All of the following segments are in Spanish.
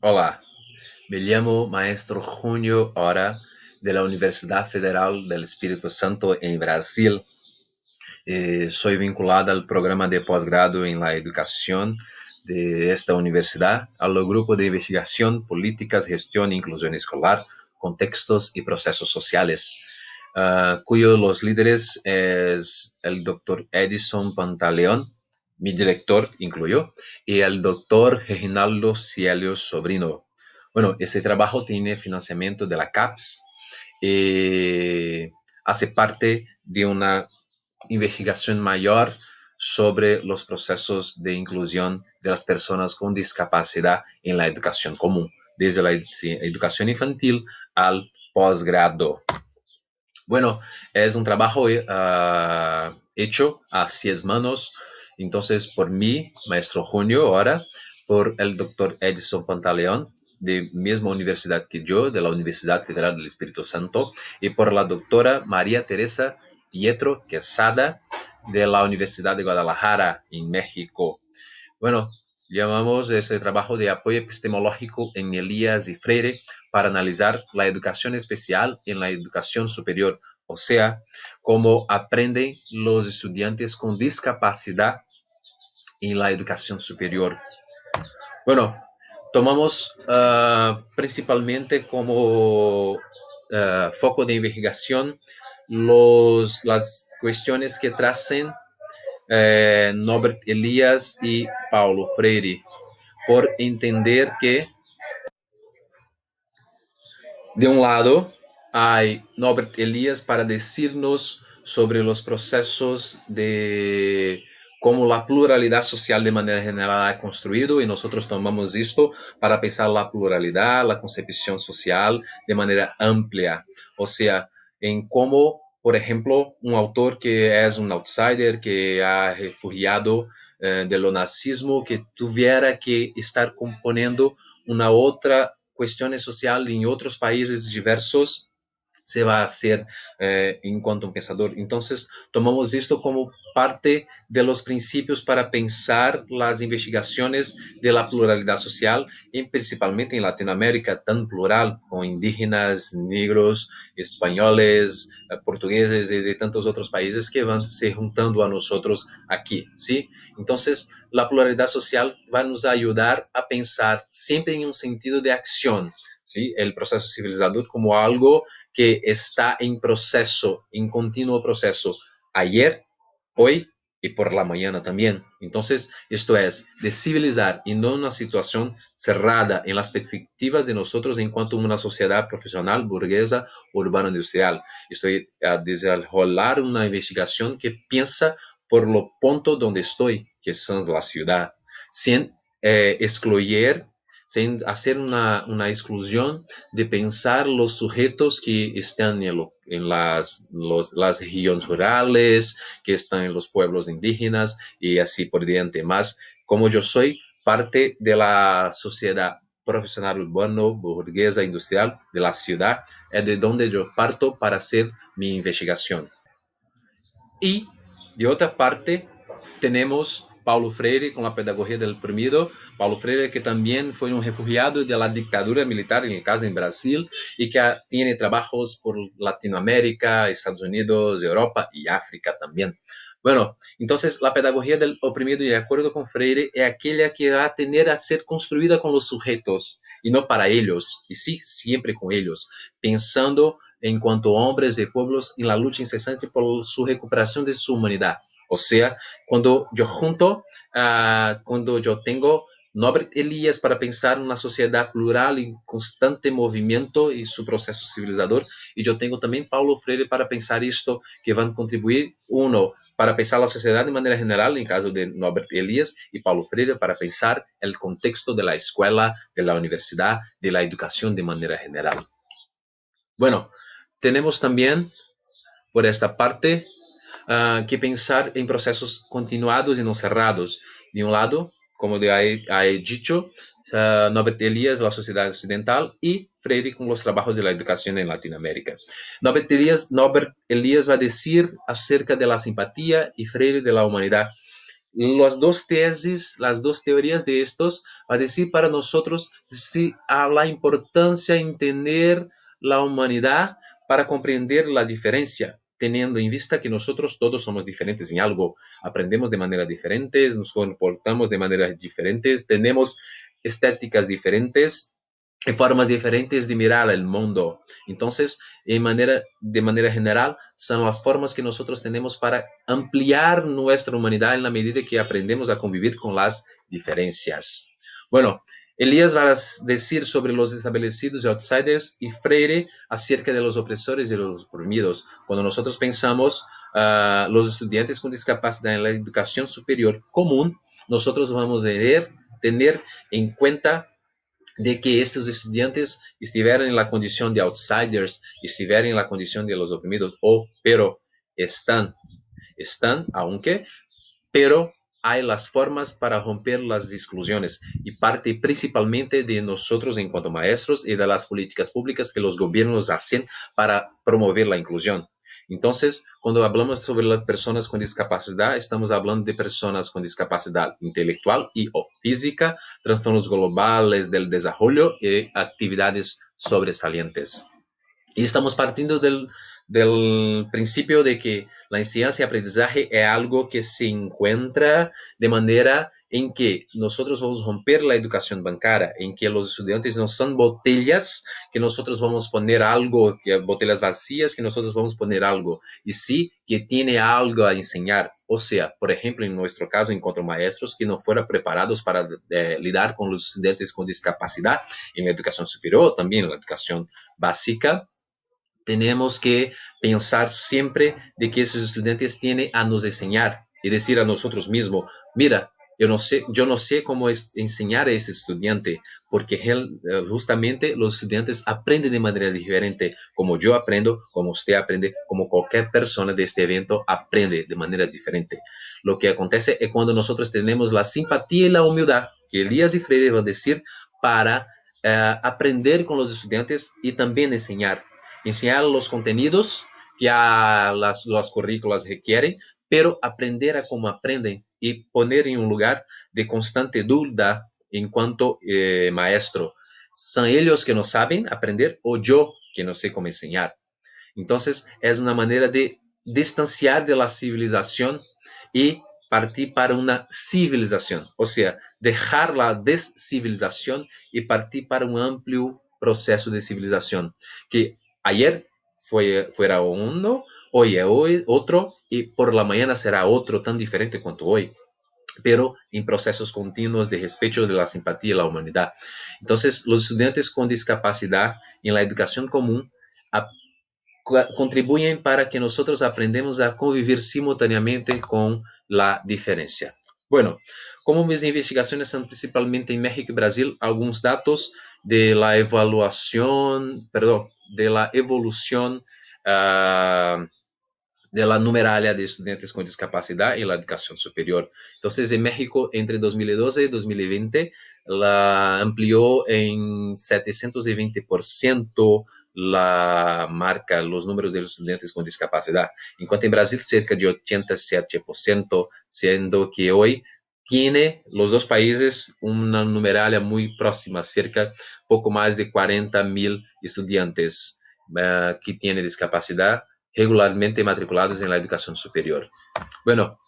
Olá, me llamo Maestro Junio Hora de la Universidad Federal del Espíritu Santo en Brasil. Soy vinculado al programa de posgrado en la educación de esta universidad, al grupo de investigación, políticas, gestión e inclusión escolar, contextos y procesos sociales, cuyos los líderes es el doctor Edison Pantaleón, mi director incluyó, y el doctor Reginaldo Cielo Sobrino. Bueno, ese trabajo tiene financiamiento de la CAPES y hace parte de una investigación mayor sobre los procesos de inclusión de las personas con discapacidad en la educación común, desde la educación infantil al posgrado. Bueno, es un trabajo hecho a 6 manos, entonces por mí, maestro Junio, ahora, por el doctor Edison Pantaleón, de misma universidad que yo, de la Universidad Federal del Espíritu Santo, y por la doctora María Teresa Pietro Quesada, de la Universidad de Guadalajara, en México. Bueno, llamamos ese trabajo de apoyo epistemológico en Elías y Freire para analizar la educación especial en la educación superior, o sea, cómo aprenden los estudiantes con discapacidad en la educación superior. Bueno, tomamos principalmente como foco de investigación las cuestiones que tracen Norbert Elias y Paulo Freire, por entender que, de un lado, hay Norbert Elias para decirnos sobre los procesos de cómo la pluralidad social de manera general ha construido y nosotros tomamos esto para pensar la pluralidad, la concepción social de manera amplia, o sea, en cómo, por ejemplo, un autor que es un outsider, que ha refugiado de lo nazismo, que tuviera que estar componiendo una otra cuestiones sociales en otros países diversos se va a hacer en cuanto a un pensador. Entonces, tomamos esto como parte de los principios para pensar las investigaciones de la pluralidad social, y principalmente en Latinoamérica, tan plural, con indígenas, negros, españoles, portugueses y de tantos otros países que van se juntando a nosotros aquí, ¿sí? Entonces, la pluralidad social va a nos ayudar a pensar siempre en un sentido de acción, ¿sí? El proceso civilizador como algo que está en proceso, en continuo proceso, ayer, hoy y por la mañana también. Entonces, esto es de civilizar y no una situación cerrada en las perspectivas de nosotros en cuanto a una sociedad profesional, burguesa, urbana, industrial. Estoy a desarrollar una investigación que piensa por lo punto donde estoy, que es la ciudad, sin excluir, sin hacer una exclusión de pensar los sujetos que están en las regiones rurales, que están en los pueblos indígenas y así por diante. Más como yo soy parte de la sociedad profesional urbano, burguesa, industrial de la ciudad, es de donde yo parto para hacer mi investigación. Y de otra parte, tenemos Paulo Freire con la pedagogía del oprimido. Paulo Freire, que también fue un refugiado de la dictadura militar, en el caso en Brasil, y que tiene trabajos por Latinoamérica, Estados Unidos, Europa y África también. Bueno, entonces la pedagogía del oprimido, y de acuerdo con Freire, es aquella que va a tener a ser construida con los sujetos y no para ellos, y sí, siempre con ellos, pensando en cuanto a hombres de pueblos en la lucha incesante por su recuperación de su humanidad. O sea, cuando yo tengo Norbert Elias para pensar una sociedad plural en constante movimiento y su proceso civilizador, y yo tengo también Paulo Freire para pensar esto, que van a contribuir, uno, para pensar la sociedad de manera general, en caso de Norbert Elias, y Paulo Freire para pensar el contexto de la escuela, de la universidad, de la educación de manera general. Bueno, tenemos también por esta parte que pensar en procesos continuados y no cerrados. De un lado, como he dicho, Norbert Elias, la sociedad occidental, y Freire con los trabajos de la educación en Latinoamérica. Norbert Elias va a decir acerca de la simpatía y Freire de la humanidad. las dos tesis, las dos teorías de estos, va a decir para nosotros si a la importancia de entender la humanidad para comprender la diferencia, teniendo en vista que nosotros todos somos diferentes en algo, aprendemos de manera diferente, nos comportamos de maneras diferentes, tenemos estéticas diferentes y formas diferentes de mirar el mundo. Entonces, de manera general, son las formas que nosotros tenemos para ampliar nuestra humanidad en la medida que aprendemos a convivir con las diferencias. Bueno, Elías va a decir sobre los establecidos y outsiders y Freire acerca de los opresores y los oprimidos. Cuando nosotros pensamos los estudiantes con discapacidad en la educación superior común, nosotros vamos a tener en cuenta de que estos estudiantes estuvieran en la condición de outsiders, estuvieran en la condición de los oprimidos, pero están, aunque, pero hay las formas para romper las exclusiones y parte principalmente de nosotros en cuanto maestros y de las políticas públicas que los gobiernos hacen para promover la inclusión. Entonces, cuando hablamos sobre las personas con discapacidad, estamos hablando de personas con discapacidad intelectual y o física, trastornos globales del desarrollo y actividades sobresalientes. Y estamos partiendo del principio de que la enseñanza y aprendizaje es algo que se encuentra de manera en que nosotros vamos a romper la educación bancaria, en que los estudiantes no son botellas, que nosotros vamos a poner algo, que botellas vacías, que nosotros vamos a poner algo, y sí que tiene algo a enseñar. O sea, por ejemplo, en nuestro caso, encontro maestros que no fueron preparados para lidar con los estudiantes con discapacidad en la educación superior, también en la educación básica. Tenemos que pensar siempre de que esos estudiantes tienen a nos enseñar y decir a nosotros mismos, mira, yo no sé cómo enseñar a ese estudiante, porque justamente los estudiantes aprenden de manera diferente, como yo aprendo, como usted aprende, como cualquier persona de este evento aprende de manera diferente. Lo que acontece es cuando nosotros tenemos la simpatía y la humildad, que Elías y Freire van a decir, para aprender con los estudiantes y también enseñar los contenidos que las currículas requieren, pero aprender a cómo aprenden y poner en un lugar de constante duda en cuanto maestro. ¿Son ellos que no saben aprender o yo que no sé cómo enseñar? Entonces, es una manera de distanciar de la civilización y partir para una civilización, o sea, dejar la descivilización y partir para un amplio proceso de civilización, que ayer fuera uno, hoy es otro y por la mañana será otro tan diferente cuanto hoy, pero en procesos continuos de respeto de la simpatía y la humanidad. Entonces, los estudiantes con discapacidad en la educación común contribuyen para que nosotros aprendamos a convivir simultáneamente con la diferencia. Bueno, como mis investigaciones son principalmente en México y Brasil, algunos datos de la de la evolución uh, de la numeralia de estudiantes con discapacidad en la educación superior. Entonces, en México, entre 2012 y 2020, la amplió en 720% la marca, los números de los estudiantes con discapacidad, en cuanto en Brasil cerca de 87%, siendo que hoy tiene los dos países una numeralia muy próxima, cerca poco más de 40,000 estudiantes que tienen discapacidad regularmente matriculados en la educación superior. Bueno,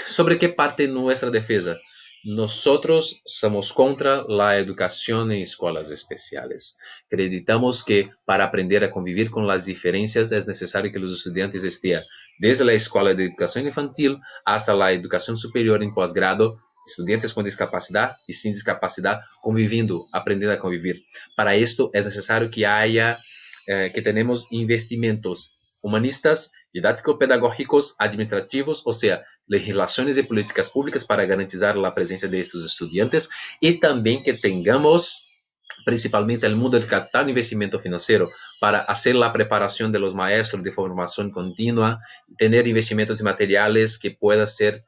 ¿sobre qué parte nuestra defensa? Nosotros somos contra la educación en escuelas especiales. Acreditamos que para aprender a convivir con las diferencias es necesario que los estudiantes estén desde la escuela de educación infantil hasta la educación superior en posgrado, estudiantes con discapacidad y sin discapacidad conviviendo, aprendiendo a convivir. Para esto es necesario que tenemos investimentos humanistas, didático-pedagógicos, administrativos, o sea, legislaciones y políticas públicas para garantizar la presencia de estos estudiantes y también que tengamos principalmente el mundo del capital de investimento financiero para hacer la preparación de los maestros de formación continua, tener investimentos de materiales que puedan ser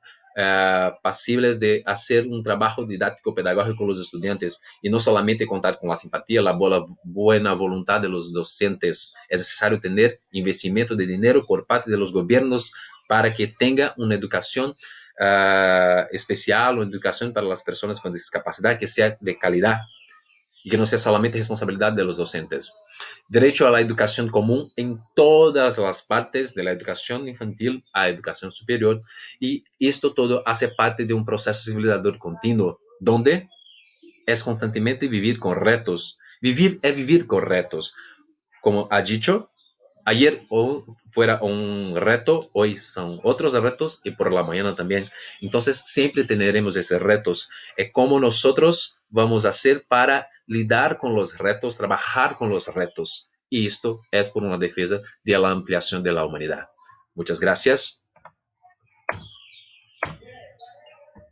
pasibles de hacer un trabajo didáctico pedagógico con los estudiantes y no solamente contar con la simpatía, la buena voluntad de los docentes. Es necesario tener investimento de dinero por parte de los gobiernos para que tenga una educación especial o educación para las personas con discapacidad que sea de calidad y que no sea solamente responsabilidad de los docentes. Derecho a la educación común en todas las partes, de la educación infantil a educación superior, y esto todo hace parte de un proceso civilizador continuo, donde es constantemente vivir con retos. Vivir es vivir con retos. Como ha dicho, ayer fuera un reto, hoy son otros retos y por la mañana también. Entonces siempre tendremos esos retos. Es cómo nosotros vamos a hacer para lidar con los retos, trabajar con los retos. Y esto es por una defensa de la ampliación de la humanidad. Muchas gracias.